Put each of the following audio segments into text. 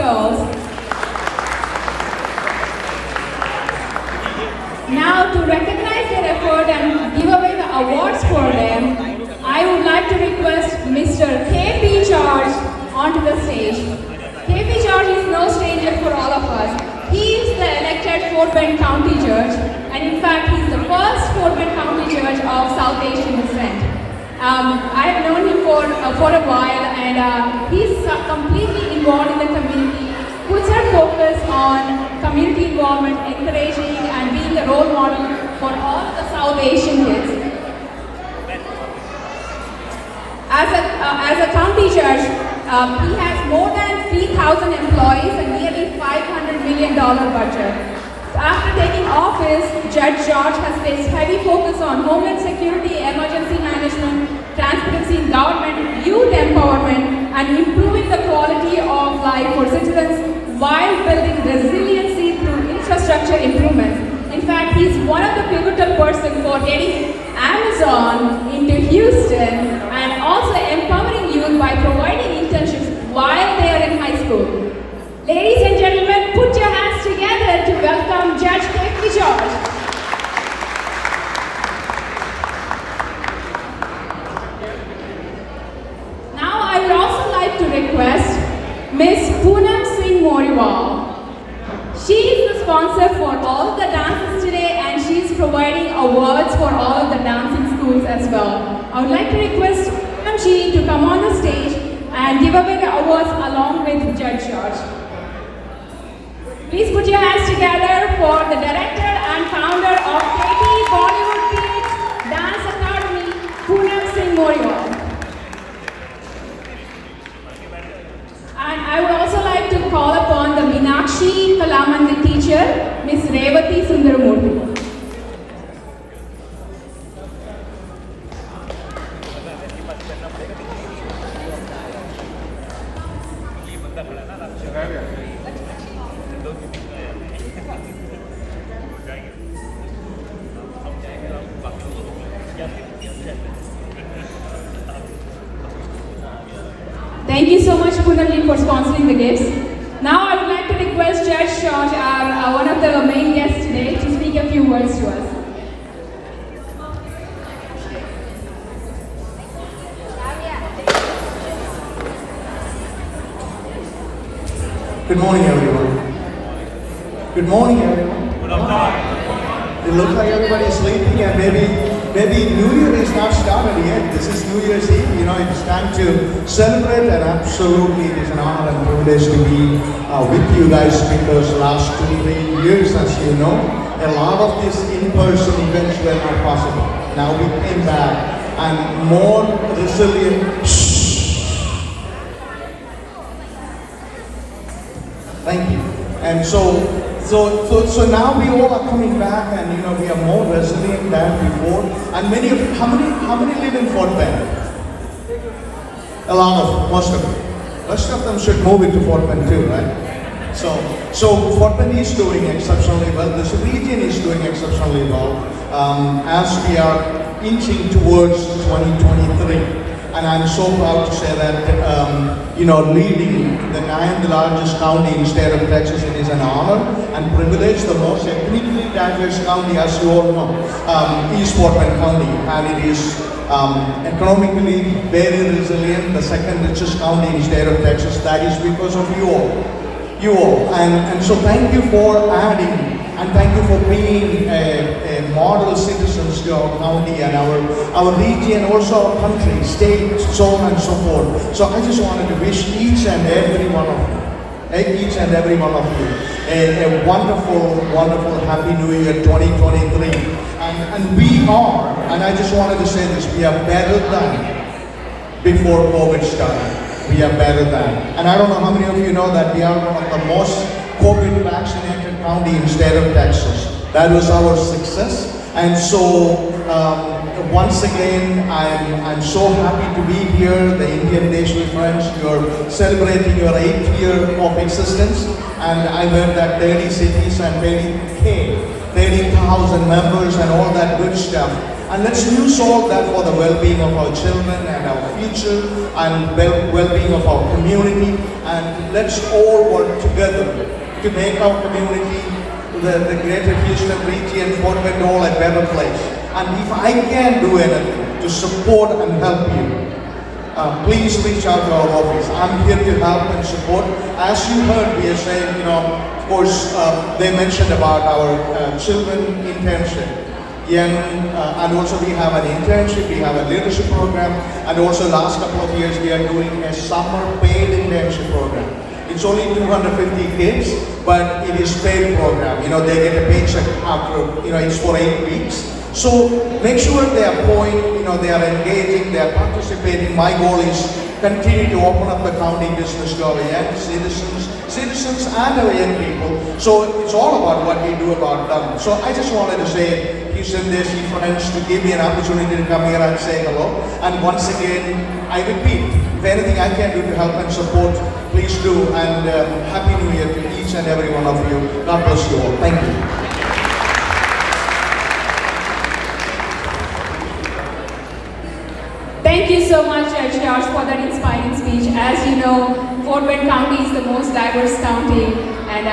girls. Now, to recognize their effort and give away the awards for them, I would like to request Mr. K.P. George onto the stage. K.P. George is no stranger for all of us. He is the elected Fort Bend County Judge, and in fact, he is the first Fort Bend County Judge of South Asian descent. I have known him for a while, and he's completely involved in the community, puts our focus on community involvement, encouraging and being the role model for all the South Asian kids. As a county judge, he has more than 3,000 employees and nearly $500 million budget. After taking office, Judge George has placed heavy focus on homeland security, emergency management, transparency in government, youth empowerment, and improving the quality of life for citizens while building resiliency through infrastructure improvements. In fact, he's one of the pivotal persons for getting Amazon into Houston and also empowering youth by providing internships while they are in high school. Ladies and gentlemen, put your hands together to welcome Judge K.P. George. Now I would also like to request Ms. Poonam Singh Moriwal. She is the sponsor for all of the dances today, and she is providing awards for all of the dancing schools as well. I would like to request Poonam Ji to come on the stage and give away the awards along with Judge George. Please put your hands together for the director and founder of KT Bollywood Kids Dance Academy, Poonam Singh Moriwal. And I would also like to call upon the Meenakshi Kalamandi teacher, Ms. Revati Sundaramurthy. Thank you so much, Poonam, for sponsoring the gifts. Now I would like to request Judge George, one of the main guests today, to speak a few words to us. Good morning, everyone. Good morning, everyone. Good afternoon. It looks like everybody is sleeping, and maybe New Year is not started yet. This is New Year's Eve. You know, it's time to celebrate, and absolutely it is an honor and privilege to be with you guys, because last 2-3 years, as you know, a lot of these in-person events were not possible. Now we came back and more resilient. Thank you. And so now we all are coming back, and you know, we are more resilient than before. And many of how many live in Fort Bend? A lot of them, most of them. Most of them should move into Fort Bend too, right? So Fort Bend is doing exceptionally well. This region is doing exceptionally well as we are inching towards 2023. And I'm so proud to say that, leading the 9th largest county in the state of Texas, it is an honor and privilege. The most ethnically diverse county, as you all know, is Fort Bend County, and it is economically very resilient, the second richest county in the state of Texas. That is because of you all. And so thank you for adding, and thank you for being a model citizens to our county and our region, also our country, state, so on and so forth. So I just wanted to wish each and every one of you a wonderful, wonderful Happy New Year 2023. And we are, and I just wanted to say this, we are better than before COVID started. We are better than. And I don't know how many of you know that we are one of the most COVID vaccinated county in the state of Texas. That was our success. And so once again, I'm so happy to be here. The Indian National Friends, you're celebrating your 8th year of existence. And I heard that 30 cities and 30,000 members and all that good stuff. And let's use all that for the well-being of our children and our future and well-being of our community. And let's all work together to make our community, the greater Houston region, Fort Bend, all a better place. And if I can do anything to support and help you, please reach out to our office. I'm here to help and support. As you heard, we are saying, of course, they mentioned about our children internship. And also we have an internship, we have a leadership program, and also last couple of years we are doing a summer paid internship program. It's only 250 kids, but it is paid program. They get a paycheck after, it's for 8 weeks. So make sure they are they are engaging, they are participating. My goal is continue to open up the county business to our young citizens and our young people. So it's all about what we do about them. So I just wanted to say, Houston Desi friends, to give me an opportunity to come here and say hello. And once again, I repeat, if anything I can do to help and support, please do. And Happy New Year to each and every one of you. God bless you all. Thank you. Thank you so much, George, for that inspiring speech. As you know, Fort Bend County is the most diverse county, and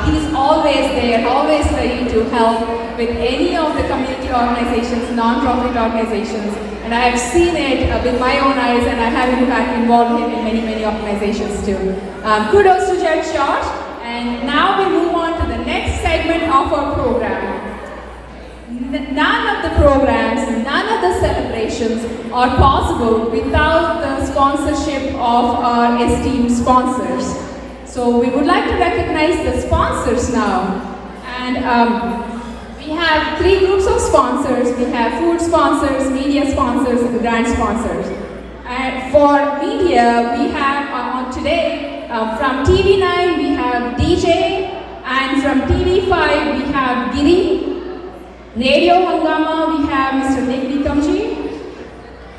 he's always there, always ready to help with any of the community organizations, non-profit organizations. And I have seen it with my own eyes, and I have in fact involved him in many, many organizations too. Kudos to Judge George. And now we move on to the next segment of our program. None of the programs, none of the celebrations are possible without the sponsorship of our esteemed sponsors. So we would like to recognize the sponsors now. And we have 3 groups of sponsors. We have food sponsors, media sponsors, and grant sponsors. And for media, we have on today, from TV9 we have DJ, and from TV5 we have Giri. Radio Hungama, we have Mr. Nick Nikamji.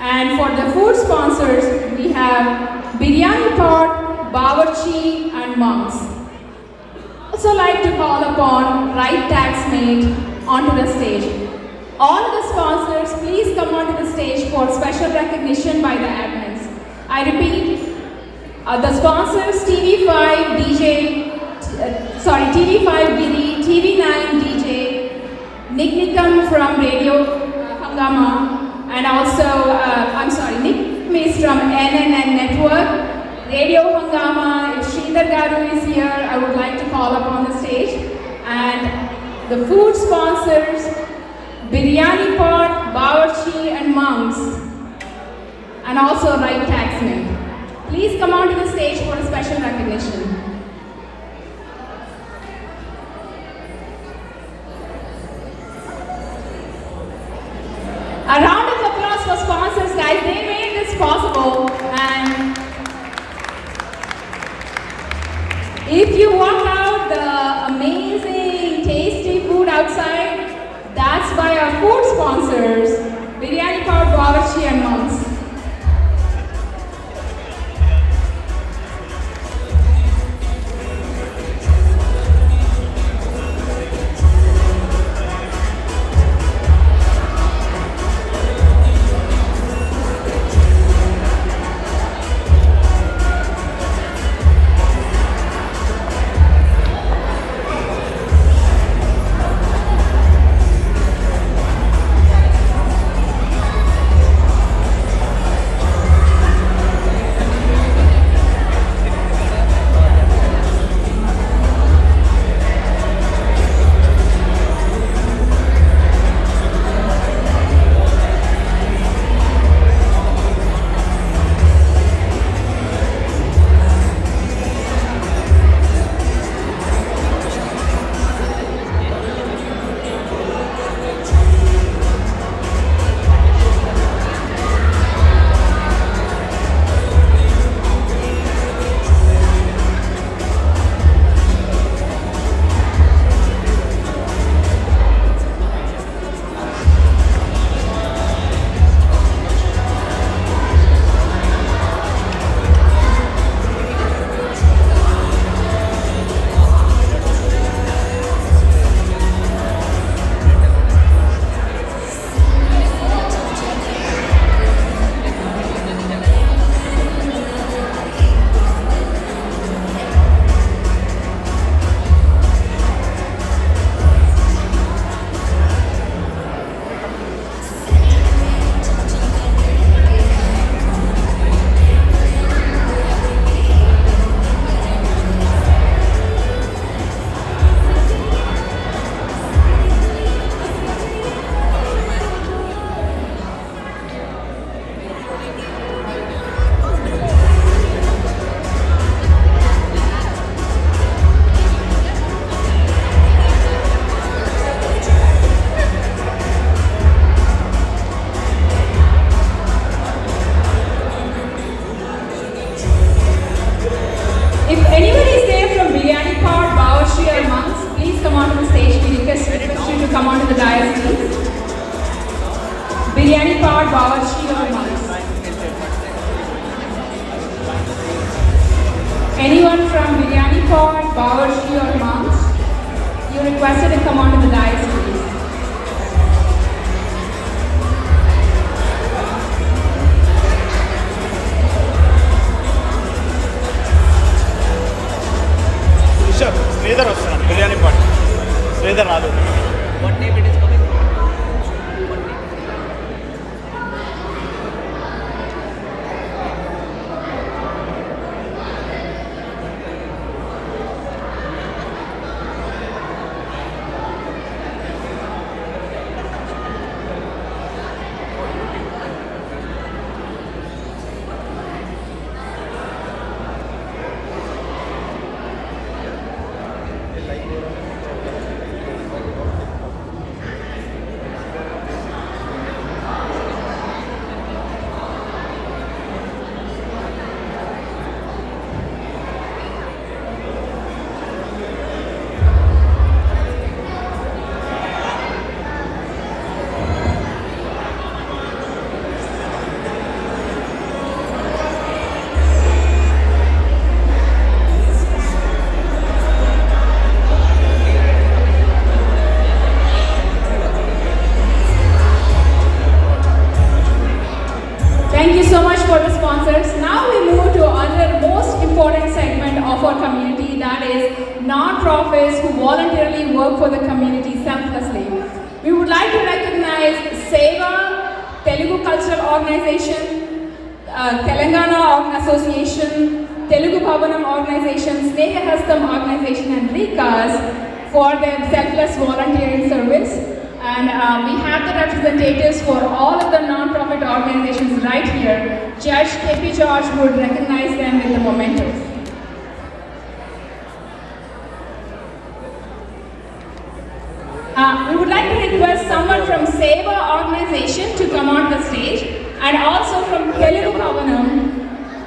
And for the food sponsors, we have Biryani Pot, Bawarchi, and Monks. Also like to call upon Right Taxmate onto the stage. All the sponsors, please come onto the stage for special recognition by the admins. I repeat, the sponsors TV5 Giri, TV9 DJ, Nick Nikam from Radio Hungama, and also, Nick is from NNN Network. Radio Hungama, if Sridhar Garu is here, I would like to call up on the stage. And the food sponsors, Biryani Pot, Bawarchi, and Monks, and also Right Taxman. Please come onto the stage for a special recognition. A round of applause for sponsors, guys. They made this possible. And if you walk out the amazing, tasty food outside, that's by our food sponsors, Biryani Pot, Bawarchi, and Monks. to come onto the dais, please. Biryani Pod, Bawarchi or Mars. Anyone from Biryani Pod, Bawarchi or Mars? You're requested to come onto the dais, please. Sridhar వస్తున్నాను biryani pot Sridhar రాదు What name it is coming? Thank you so much for the sponsors. Now we move to another most important segment of our community, that is non-profits who voluntarily work for the community selflessly. We would like to recognize Seva, Telugu Cultural Organization, Telangana Association, Telugu Bhavanam Organization, Sneha Hastam Organization and Rikas for their selfless volunteering service. And we have the representatives for all of the non-profit organizations right here. Judge K.P. George would recognize them with the mementos. We would like to request someone from Seva organization to come on the stage, and also from Telugu Bhavanam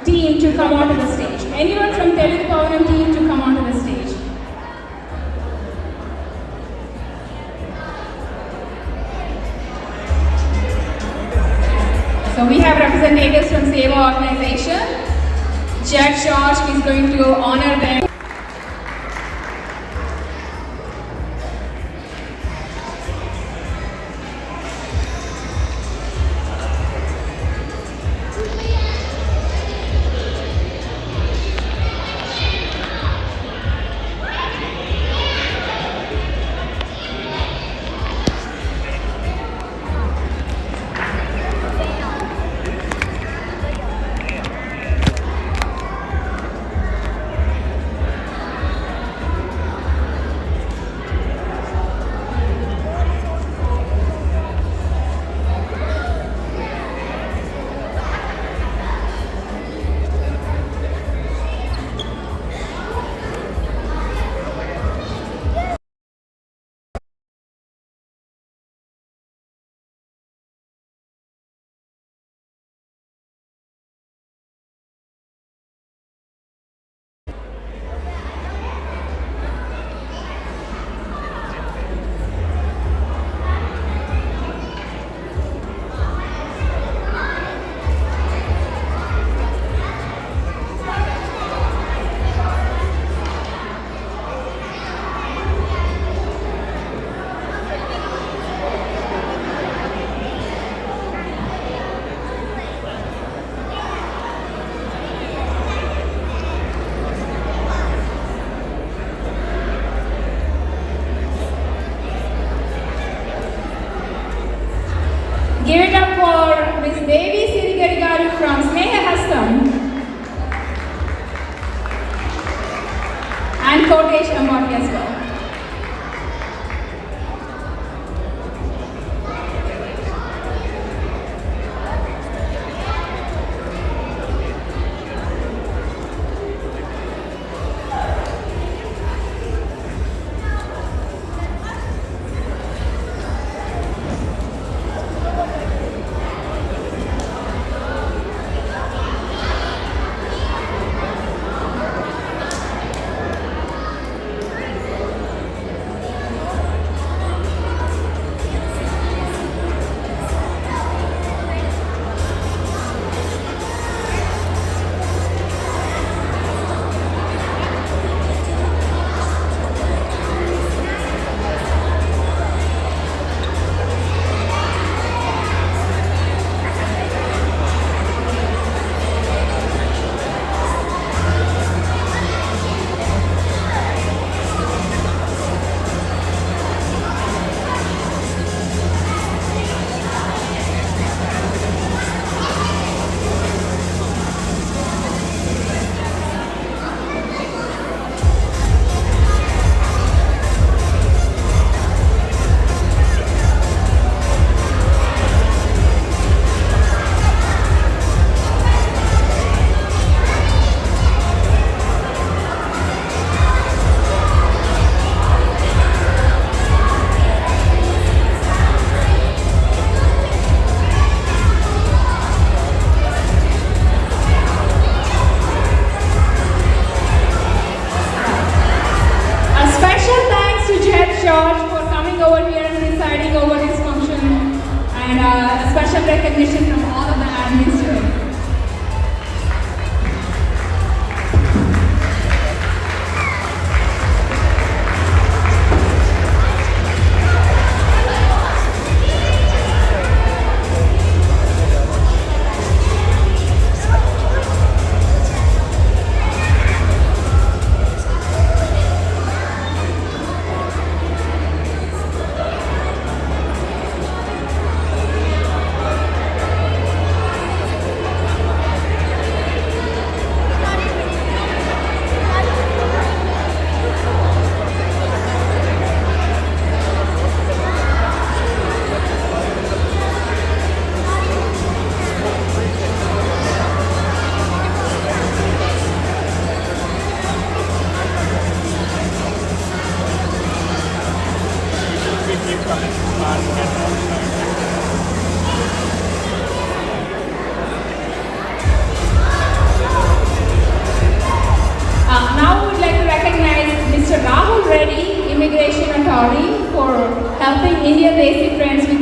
team to come onto the stage. Anyone from Telugu Bhavanam team to come onto the stage. So we have representatives from Seva organization. Judge George is going to honor them. Give it up for Ms. Devi Sirigari Garu from Sneha Hastam and Kotesh Ambati as well.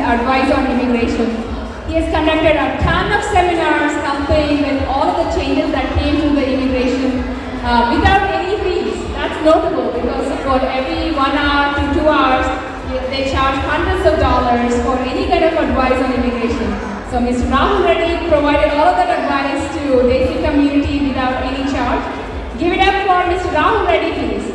advice on immigration. He has conducted a ton of seminars helping with all of the changes that came to the immigration without any fees. That's notable because for every 1 hour to 2 hours, they charge hundreds of dollars for any kind of advice on immigration. So Mr. Rahul Reddy provided all of that advice to Desi community without any charge. Give it up for Mr. Rahul Reddy, please.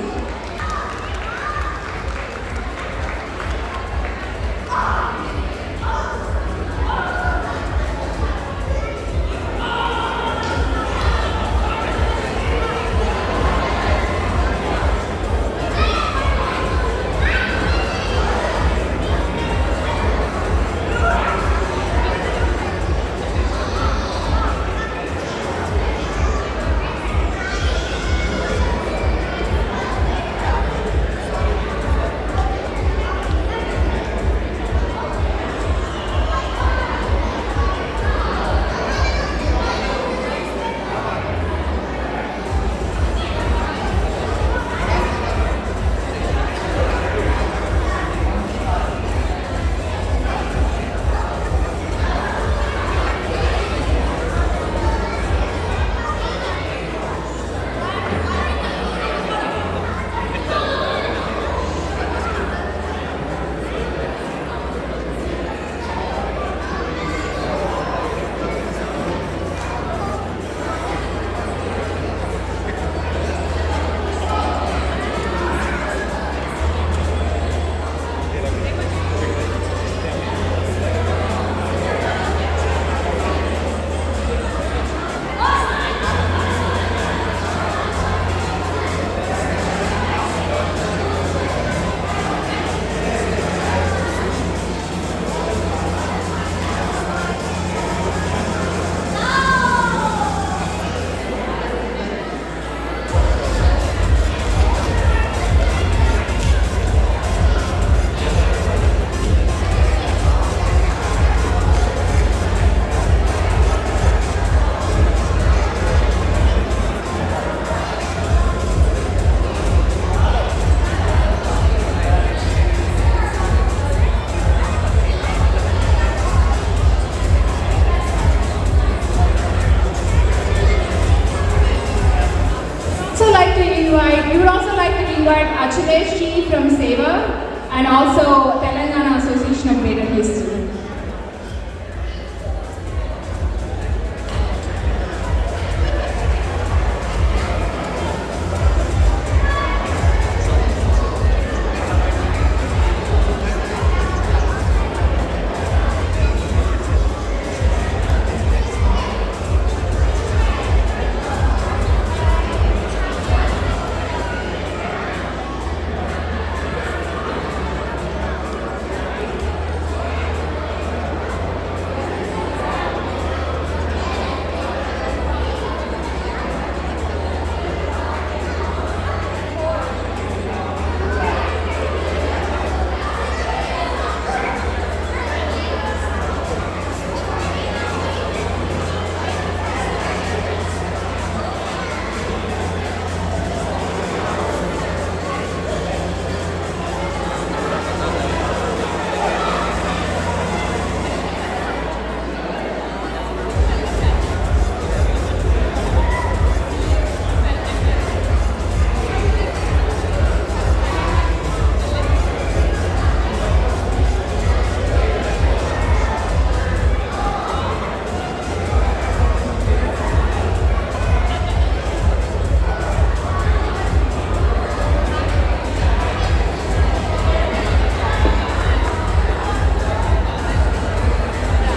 From Seva and also Telangana Association of Greater Houston.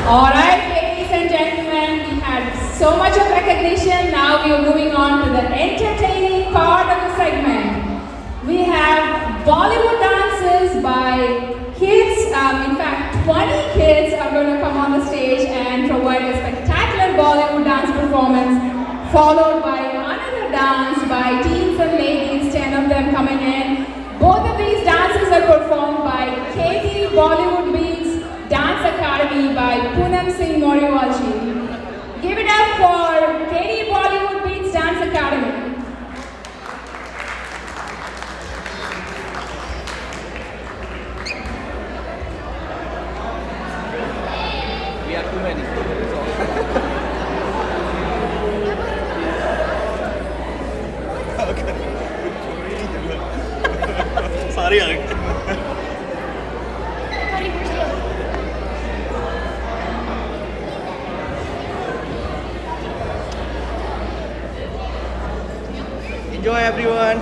All right, ladies and gentlemen, we had so much of recognition. Now we are moving on to the entertaining part of the segment. We have Bollywood dances by kids. In fact, 20 kids are going to come on the stage and provide a spectacular Bollywood dance performance, followed by another dance by teens and ladies, 10 of them coming in. Both of these dances are performed by KT Bollywood Beats Dance Academy by Poonam Singh Moriwalji. Give it up for KT Bollywood Beats Dance Academy. Enjoy everyone.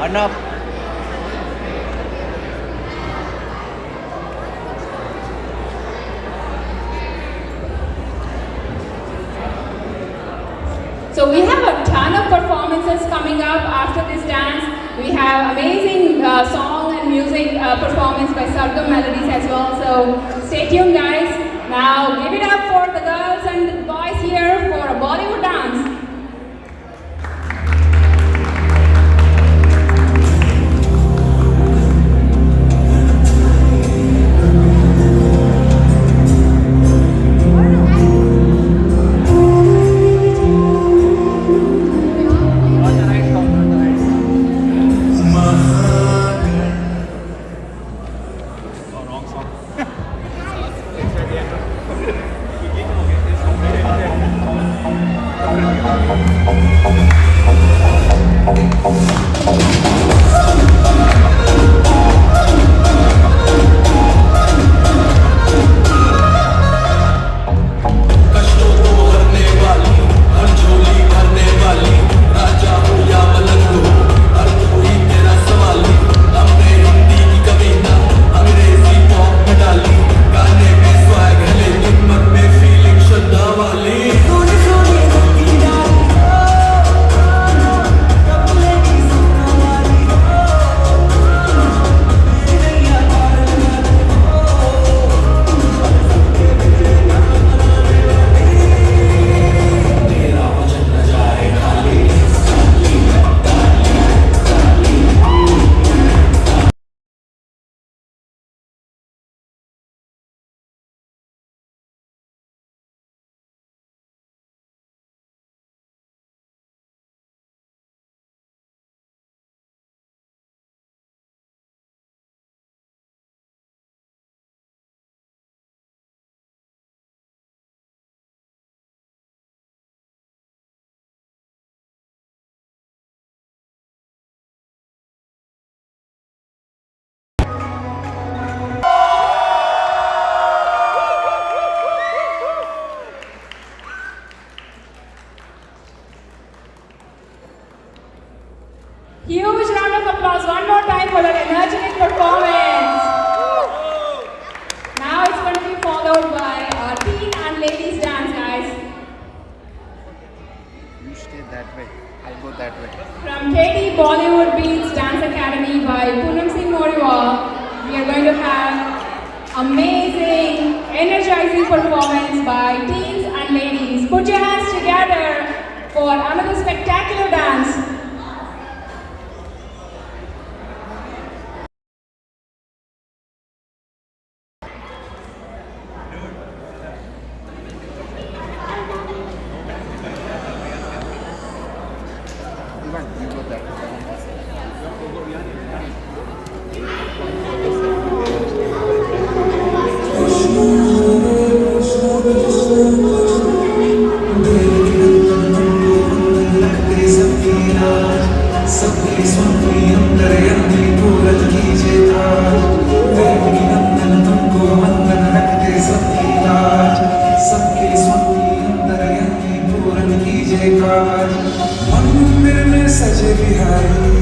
Enough. So we have a ton of performances coming up after this dance. We have amazing song and music performance by Sargam Melodies as well. So stay tuned, guys. Now give it up for the girls and the boys here for a Bollywood dance. On the right song, on the right song. Oh, wrong song. कष्टों को हरने वाली हर झोली भरने वाली राजा हो या मलंग हो हर कोई तेरा सवाली हमने हिंदी की कविता अंग्रेजी पॉप में डाली गाने में स्वैग है लेकिन मन में फीलिंग श्रद्धा वाली सोने सोने की डाली कपड़े की सुना वाली नैया पार तेरा वचन न जाए खाली Huge round of applause one more time for that energetic performance. Now it's going to be followed by our teen and ladies dance, guys. You stay that way. I'll go that way. From KD Bollywood Beats Dance Academy by Poonam Singh Moriwal, we are going to have amazing, energizing performance by teens and ladies. Put your hands together for another spectacular dance. Ivan, you go that way. सबके स्वामी अंतर्यामी पूरत कीजिए ताज देवी नंदन तुमको वंदन रखते सबकी लाज सबके स्वामी अंतर्यामी पूरत कीजिए काज मंदिर में सजे Bihari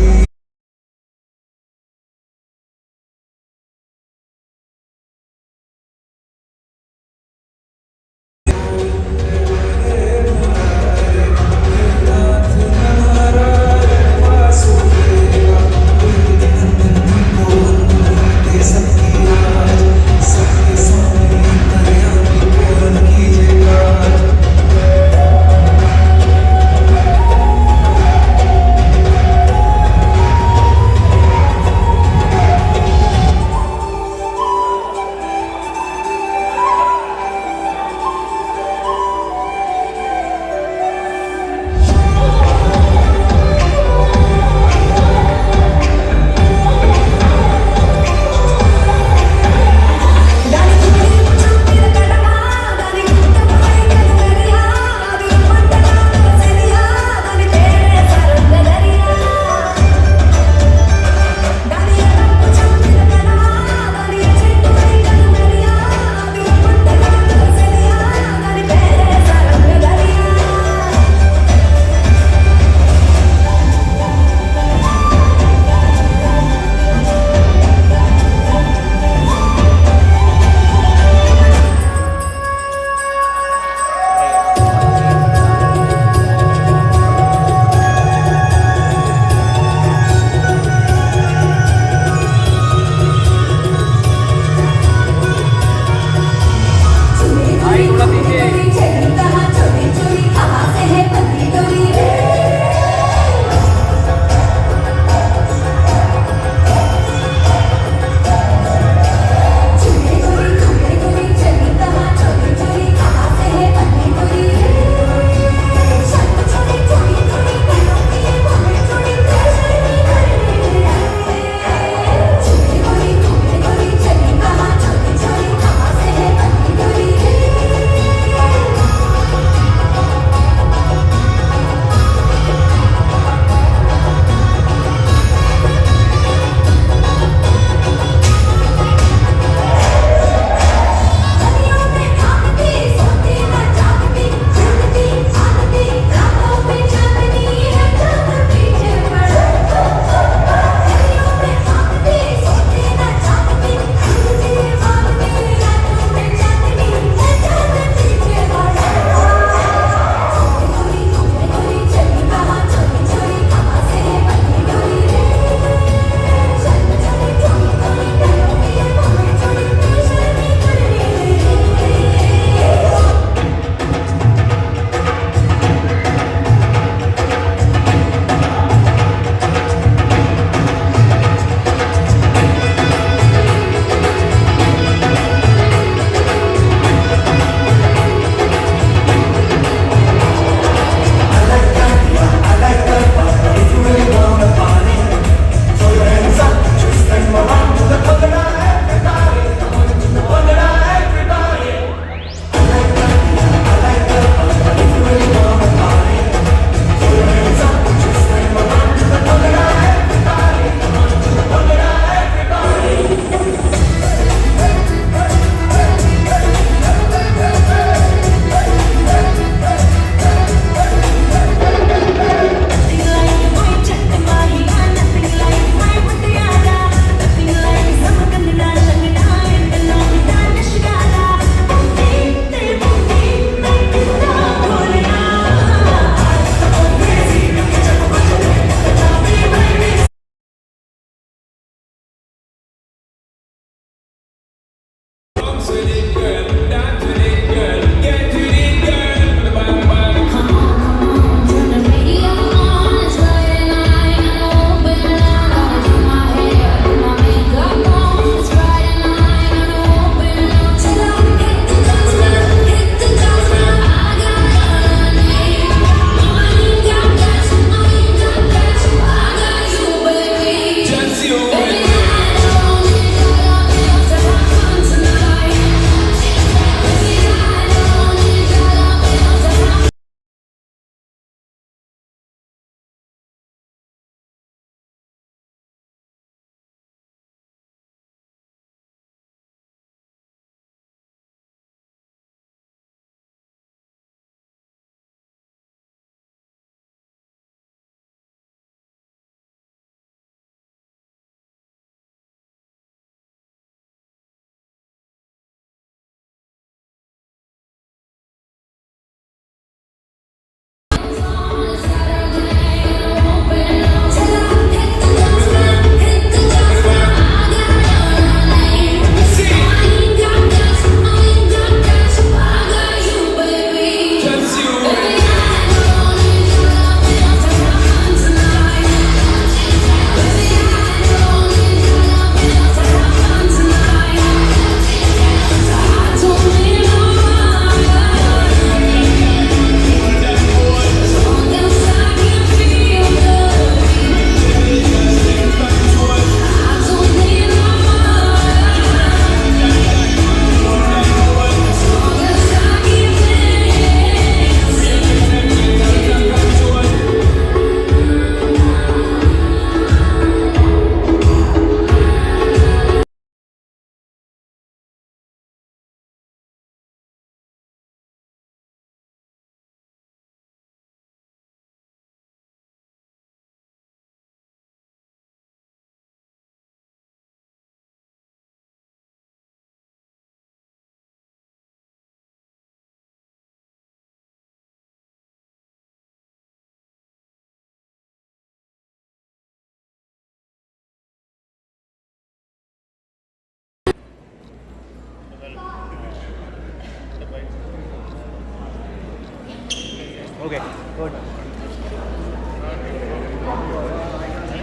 Okay, good.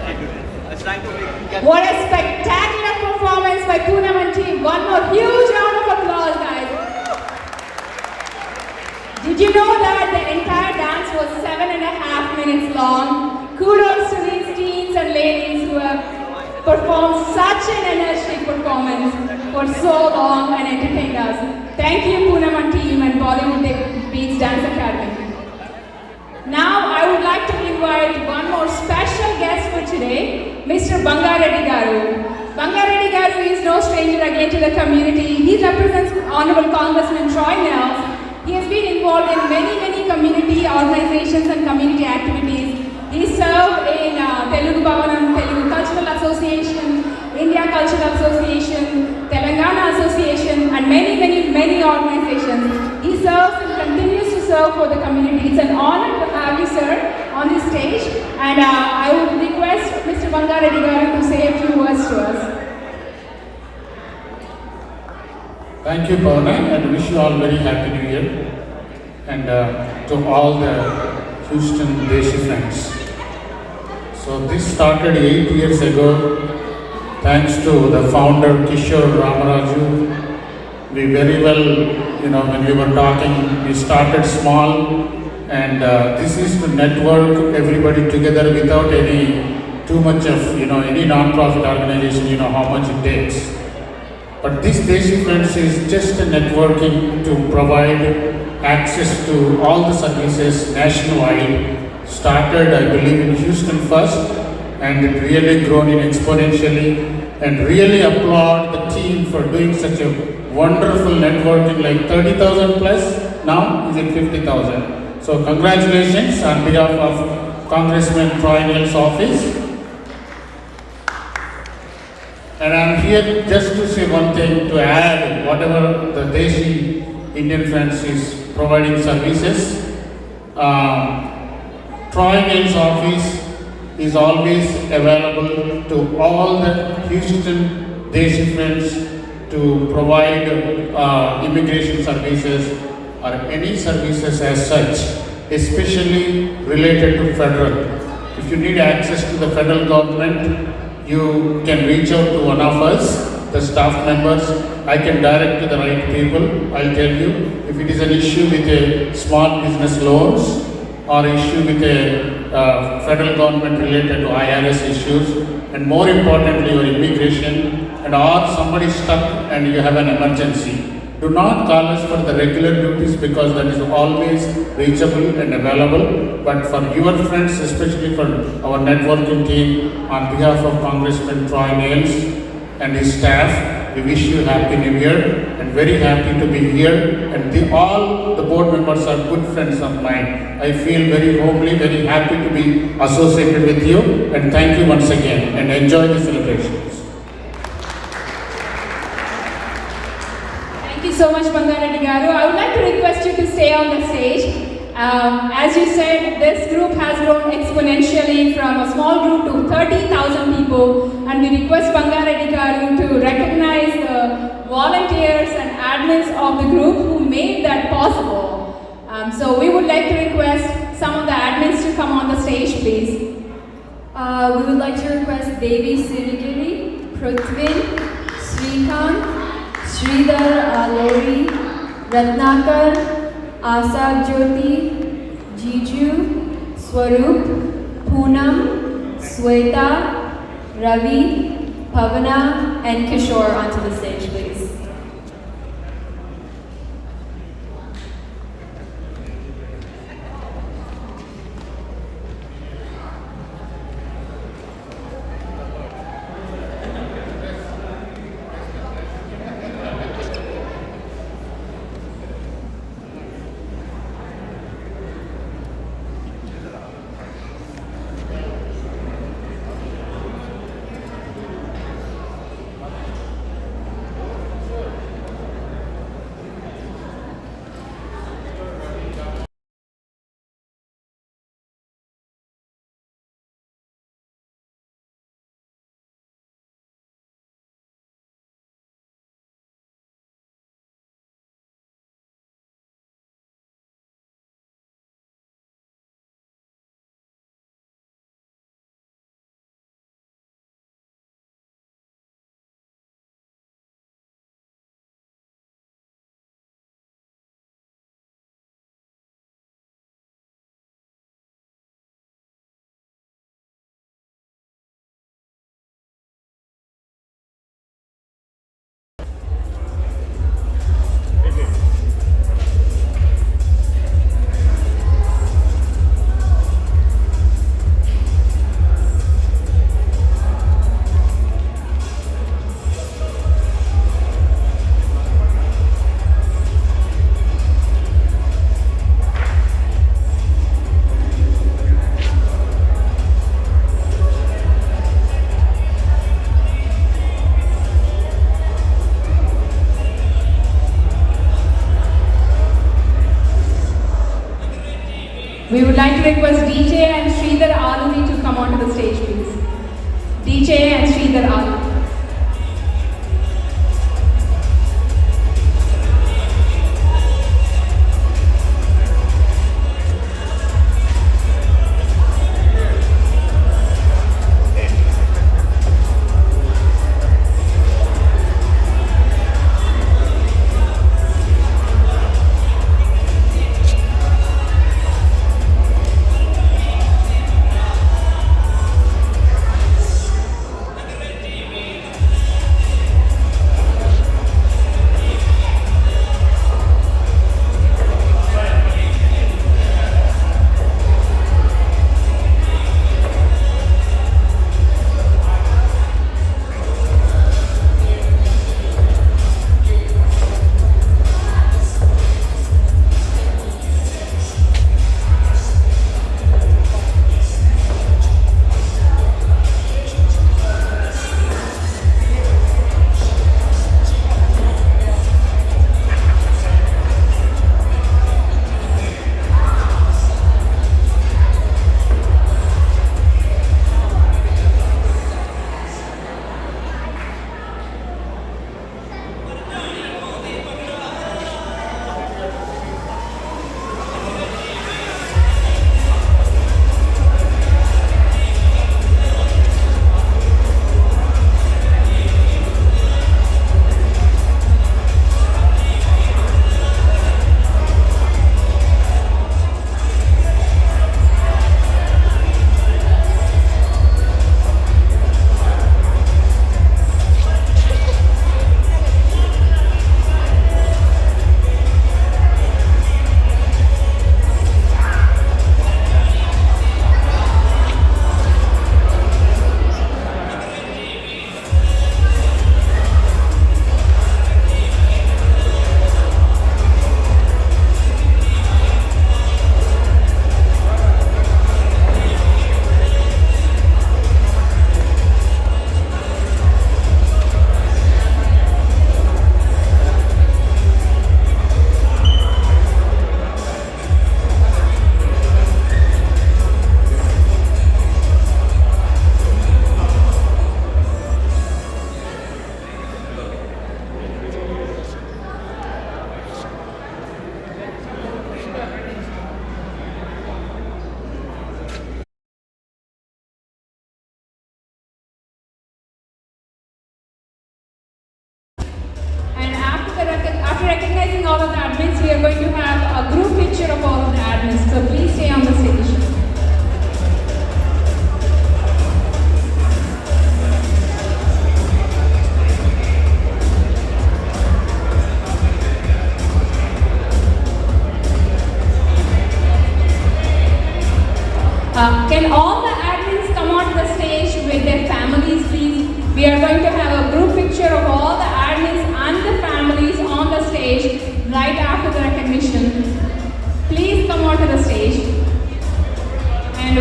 I was trying to get What a spectacular performance by Poonam and team. One more huge round of applause, guys. Did you know that the entire dance was 7.5 minutes long? Kudos to these teens and ladies who have performed such an energetic performance for so long and entertained us. Thank you, Poonam and team and Bollywood Beats Dance Academy. Now I would like to invite one more special guest for today, Mr. Bangareddy Garu. Bangareddy Garu is no stranger again to the community. He represents Honorable Congressman Troy Nels. He has been involved in many community organizations and community activities. He served in Telugu Bhavanam, Telugu Cultural Association, India Cultural Association, Telangana Association, and many organizations. He serves and continues to serve for the community. It's an honor to have you, sir, on this stage. And I would request Mr. Bangareddy Garu to say a few words to us. Thank you, Pawana, and wish you all very happy New Year. And to all the Houston Desi friends. So this started 8 years ago, thanks to the founder Kishore Ramaraju. We very well, when we were talking, we started small, and this is to network everybody together without any too much of, any non-profit organization, how much it takes. But this Desi Friends is just a networking to provide access to all the services nationwide. Started, I believe, in Houston first, and it really grown in exponentially. And really applaud the team for doing such a wonderful networking, like 30,000 plus. Now is it 50,000? So congratulations on behalf of Congressman Troy Nels' office. And I'm here just to say one thing, to add whatever the Desi Indian Friends is providing services. Troy Nels' office is always available to all the Houston Desi Friends to provide immigration services or any services as such, especially related to federal. If you need access to the federal government, you can reach out to one of us, the staff members. I can direct to the right people. I'll tell you if it is an issue with a small business loans or issue with a federal government related to IRS issues, and more importantly your immigration, and or somebody stuck and you have an emergency. Do not call us for the regular duties because that is always reachable and available. But for your friends, especially for our networking team, on behalf of Congressman Troy Nels and his staff, we wish you Happy New Year and very happy to be here. And all the board members are good friends of mine. I feel very homely, very happy to be associated with you. And thank you once again and enjoy the celebrations. Thank you so much, Bangareddy Garu. I would like to request you to stay on the stage. As you said, this group has grown exponentially from a small group to 30,000 people, and we request Bangareddy Garu to recognize the volunteers and admins of the group who made that possible. So we would like to request some of the admins to come on the stage, please. We would like to request Devi Sirigiri, Prithvin, Srikant, Sridhar Lori, Ratnakar, Asa Jyoti, Jiju, Swaroop, Poonam, Sweta, Ravi, Pavana, and Kishore onto the stage, please. Sridhar out. After recognizing all of the admins, we are going to have a group picture of all of the admins. So please stay on the stage. Can all the admins come onto the stage with their families, please? We are going to have a group picture of all the admins and the families on the stage right after the recognition. Please come onto the stage. And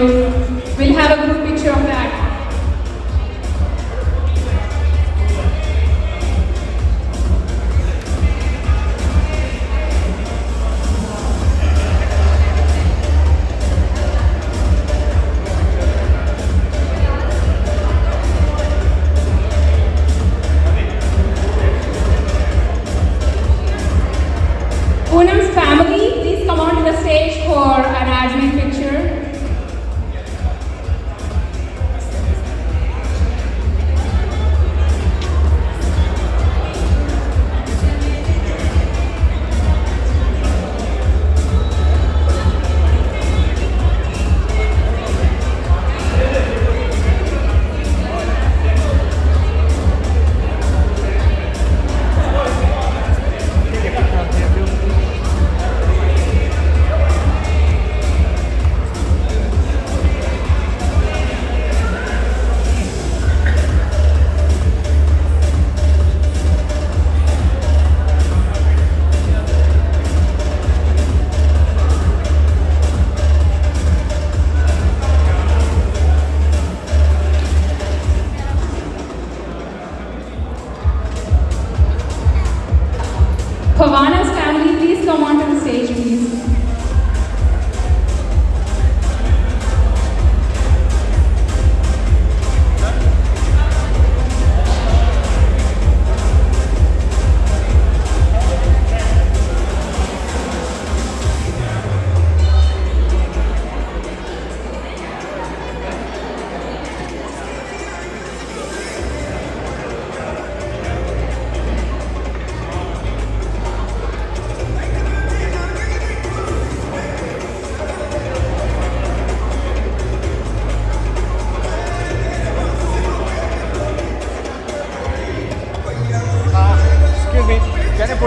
we'll have a group picture of that. Poonam's family, please come onto the stage for an admin picture.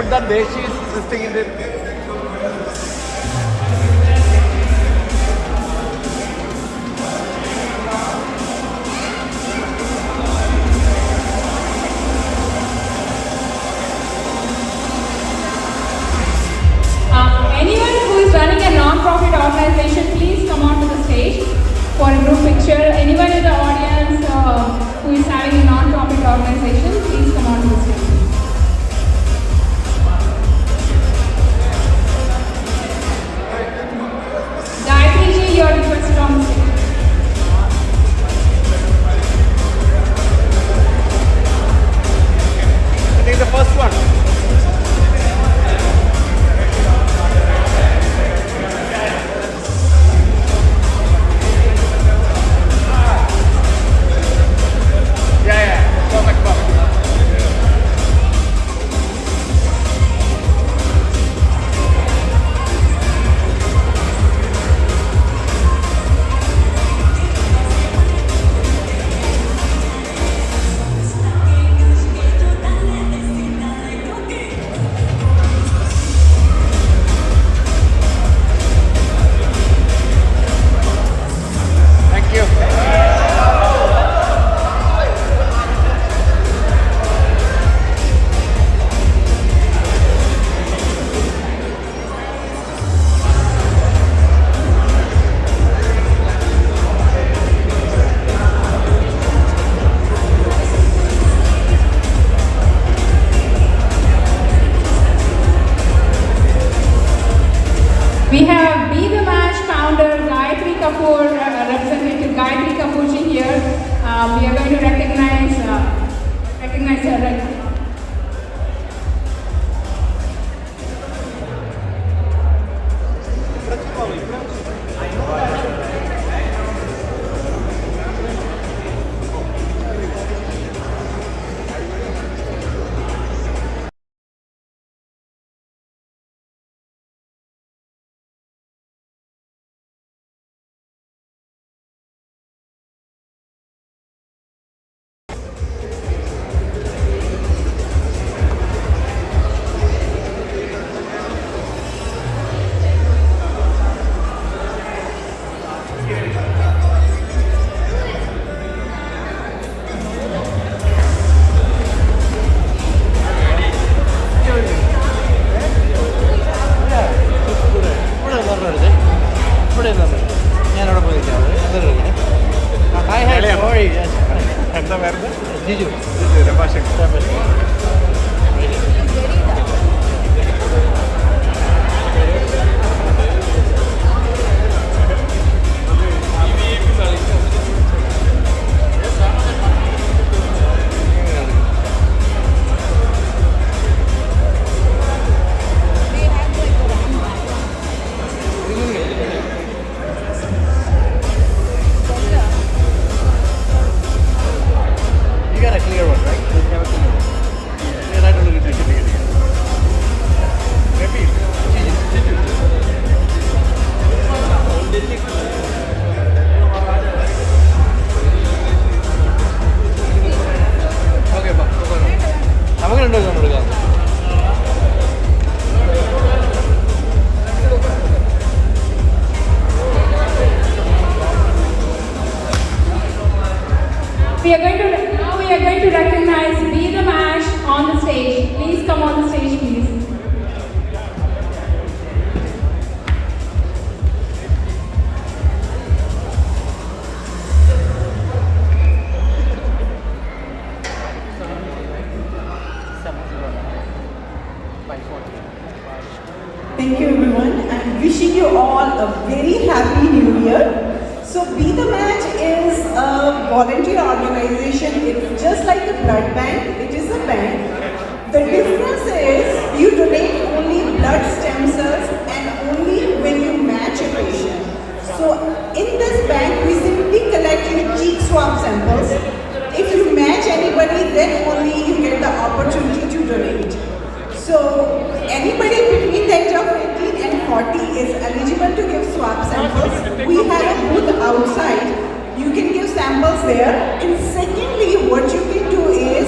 put that Desi's this thing in there. Anyone who is running a non-profit organization, please come onto the stage for a group picture. Anyone in the audience who is having a non-profit organization, please come onto the stage. Gayatri ji, you are requested on the stage. I think the first one. Perfect, perfect. Thank you. We have Be the Match founder Gayatri Kapoor, representative Gayatri Kapoor ji here. We are going to recognize her right now. എന്താ പേര്? Jiju. രമാശങ്കർ. You got a clear one, right? You have a clear one. Yeah, I don't know if you can get it. Maybe. Okay, bye. നമുക്ക് രണ്ടുപേരും എടുക്കാം. We are going to recognize Be the Match on the stage. Please come on the stage, please. Thank you everyone. I'm wishing you all a very happy new year. So Be the Match is a voluntary organization. It's just like a blood bank. It is a bank. The difference is you donate only blood stem cells and only when you match a patient. So in this bank we simply collect your cheek swab samples. If you match anybody, then only you get the opportunity to donate. So anybody between the age of 18 and 40 is eligible to give swab samples. We have a booth outside. You can give samples there. And secondly, what you can do is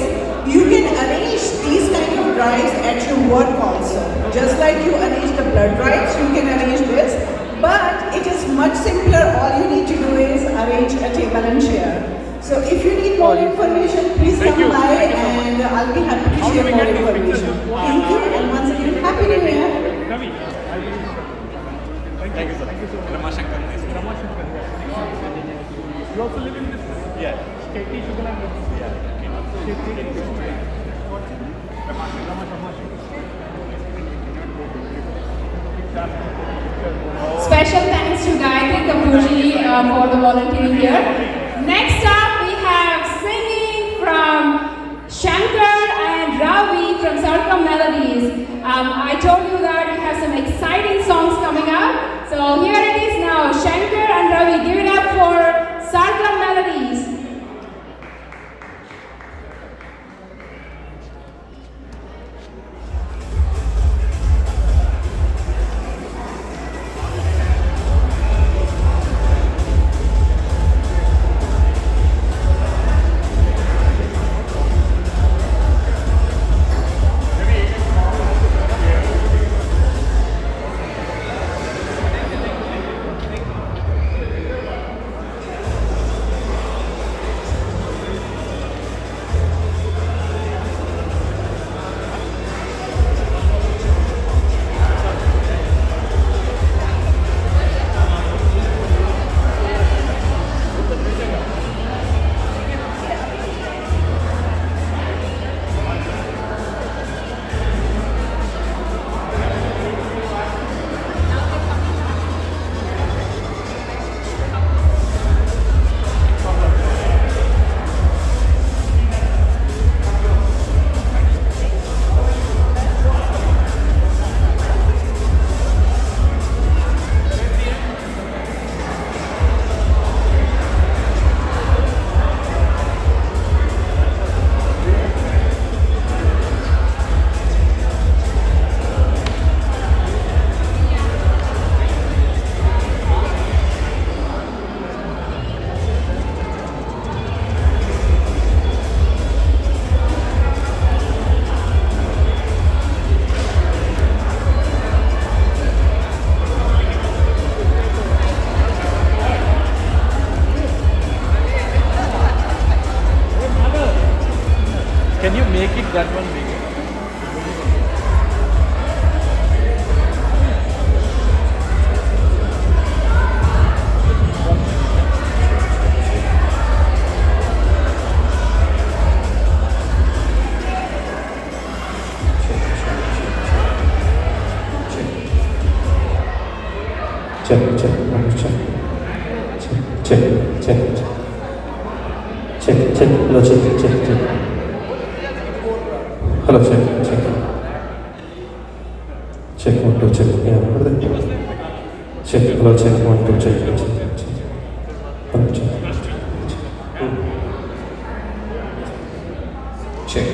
you can arrange these kind of drives at your work also. Just like you arrange the blood drives, you can arrange this. But it is much simpler. All you need to do is arrange a table and chair. So if you need more information, please come by and I'll be happy to share more information. Thank you, and once again, Happy New Year. Thank you, sir. Ramashankar. Ramashankar. You also live in this? Yeah. Katie Sugalan. Special thanks to Gayatri Kapoorji for the volunteering here. Next up, we have singing from Shankar and Ravi from Sarkam Melodies. I told you that we have some exciting songs coming up. So here it is now, Shankar and Ravi. Give it up for Sarkam Melodies. Can you make it that one bigger? Check. Hello, check. Hello, check. Check, 1, 2, check. Yeah, what are they? Check, hello, check, 1, 2, check. Hello, check. Check.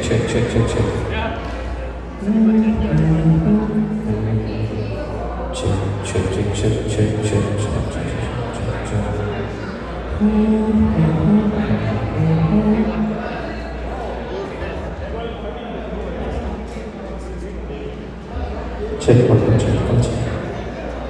Check, 1, 2, check.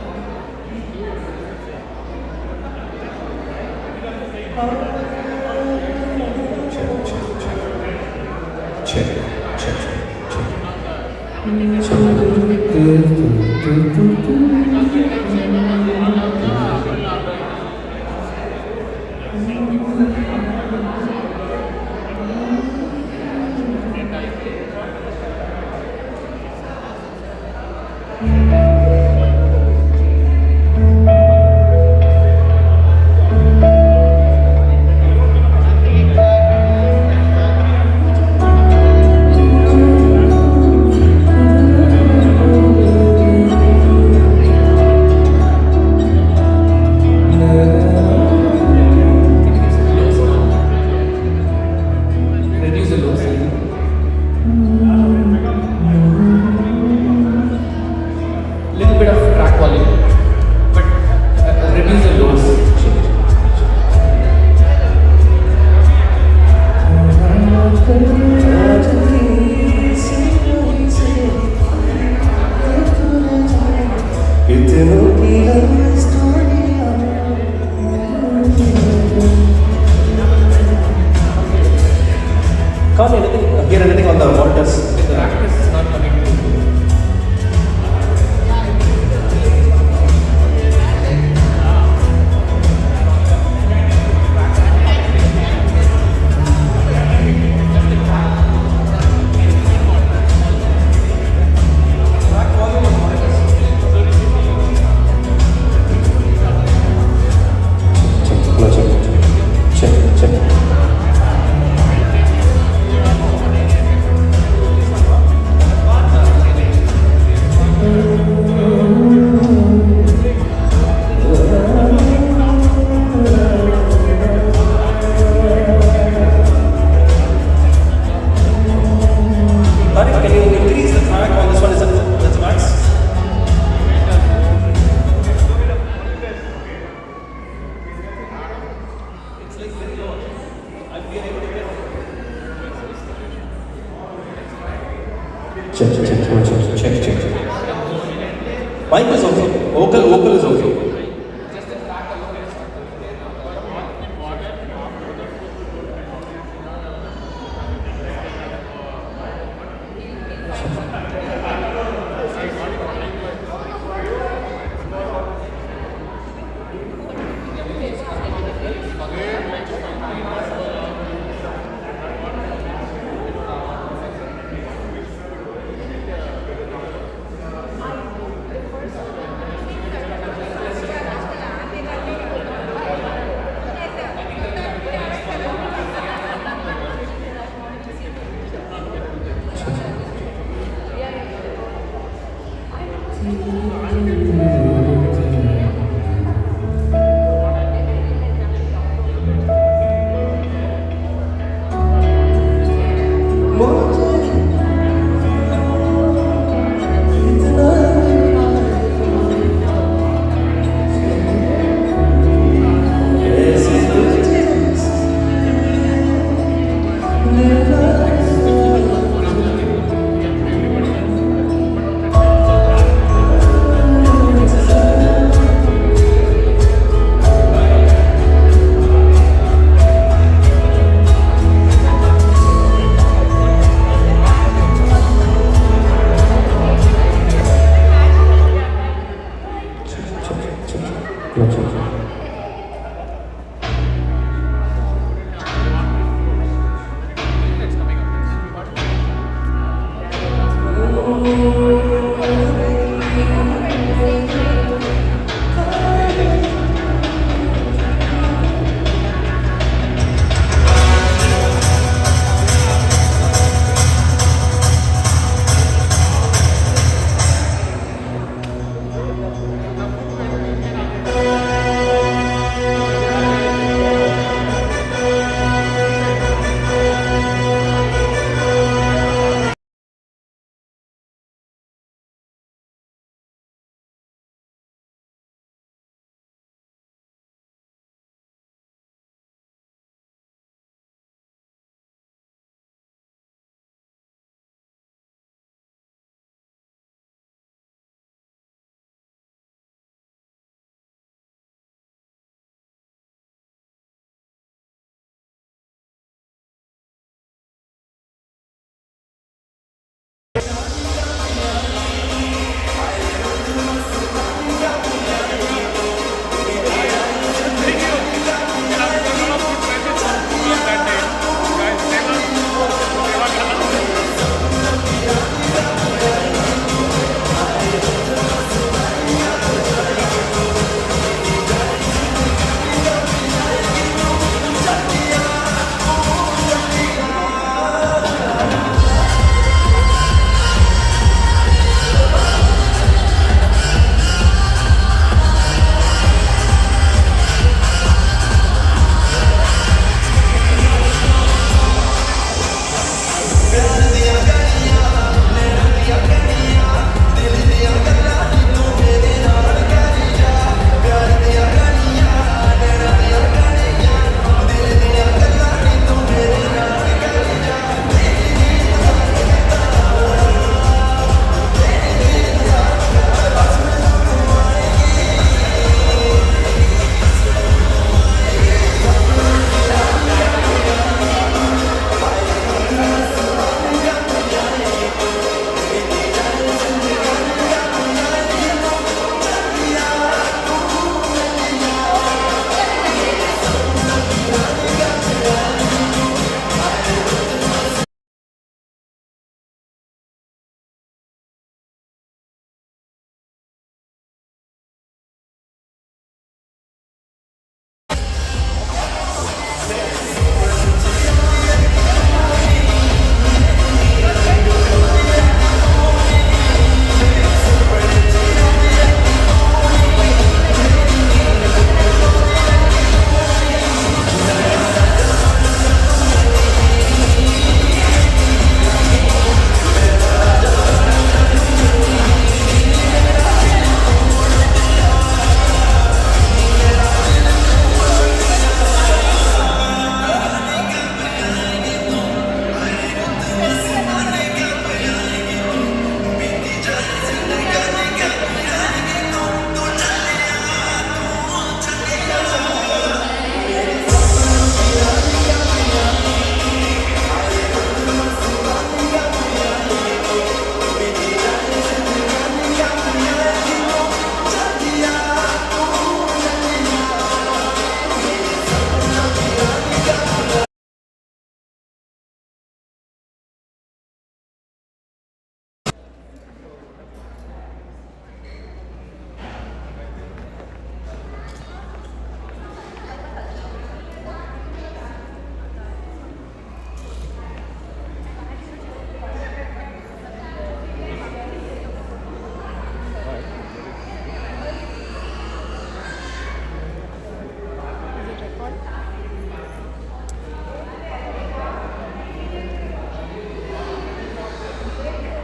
Check, check, check. Mic is okay. Vocal is okay.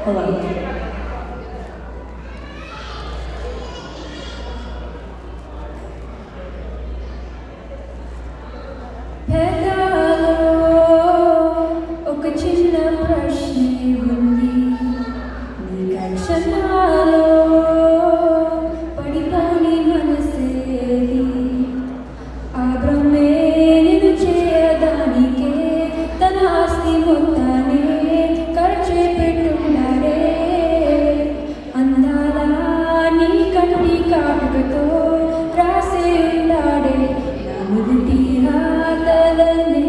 Hello. పెదాలో ఒక చిన్న ప్రశ్నే ఉంది నీ కక్షణాలో పడిపోని మనసేది ఆ బ్రహ్మే నిన్ను చేయడానికే తన ఆస్తి మొత్తాన్ని ఖర్చు పెట్టున్నాడే అందాల నీ కంటి కాటుకతో రాసే ఉన్నాడే నా నుదుటి రాతలనే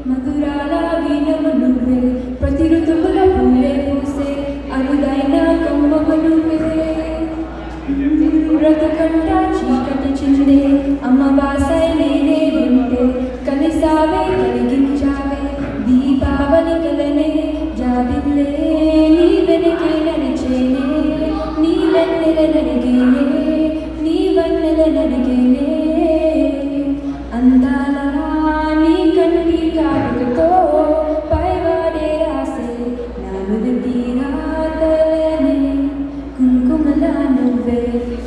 మధురాల వీణము నువ్వే ప్రతి ఋతువుల పూలే పూసే అరుదైన కమ్మము నువ్వే బ్రతుకంట చీకటి చిందే అమ్మ బాసై నేనే ఉంటే కలిసావే కలిగించావే దీపావళి కలనే జాబిల్లే నీ వెనకే నడిచేనే నీ వెన్నెల నడిగేనే నీ వన్నెల నడిగేనే అందాల నీ కంటి కాటుకతో పైవాడే రాసే నా నుదుటి రాతలనే కుంకుమల నువ్వే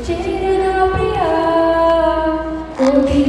చేరనా ప్రియా కోటి